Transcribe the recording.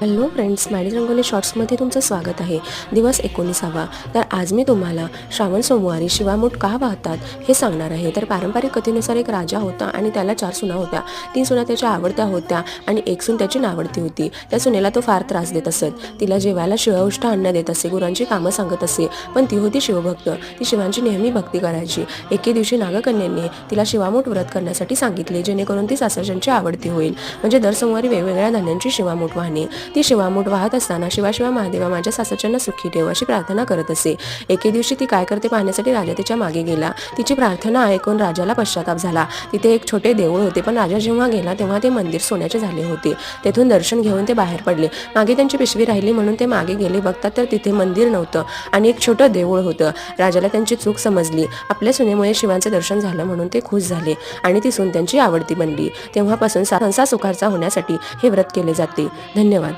Hello friends, Maddy rangoli शॉर्ट्समध्ये तुमचं स्वागत आहे. दिवस 19वा. तर आज मी तुम्हाला श्रावण सोमवारी शिवामूठ का वाहतात हे सांगणार आहे. तर पारंपरिक कथेनुसार एक राजा होता आणि त्याला 4 सुना होत्या. 3 सुना त्याच्या आवडत्या होत्या आणि एक सून त्याची नावडती होती. त्या सुनेला तो फार त्रास देत असत. तिला जेवायला शिळउष्ट अन्न देत असे, गुरांची कामं सांगत असे. पण ती होती शिवभक्त. ती शिवांची नेहमी भक्ती करायची. एके दिवशी नागकन्येने तिला शिवामूठ व्रत करण्यासाठी सांगितले, जेणेकरून ती सासरच्यांची आवडती होईल. म्हणजे दर सोमवारी वेगवेगळ्या धान्यांची शिवामूठ वाहणे. ती शिवामूठ वाहत असताना शिवा महादेवा माझ्या सासरच्यांना सुखी ठेव अशी प्रार्थना करत असे. एके दिवशी ती काय करते पाहण्यासाठी राजा तिच्या मागे गेला. तिची प्रार्थना ऐकून राजाला पश्चाताप झाला. तिथे एक छोटे देऊळ होते, पण राजा जेव्हा गेला तेव्हा ते मंदिर सोन्याचे झाले होते. तेथून दर्शन घेऊन ते बाहेर पडले. मागे त्यांची पिशवी राहिली म्हणून ते मागे गेले. बघतात तर तिथे मंदिर नव्हतं आणि एक छोटं देऊळ होतं. राजाला त्यांची चूक समजली. आपल्या सुनेमुळे शिवांचे दर्शन झालं म्हणून ते खुश झाले आणि ती सून त्यांची आवडती बनली. तेव्हापासून संसार सुखाचा होण्यासाठी हे व्रत केले जाते. धन्यवाद.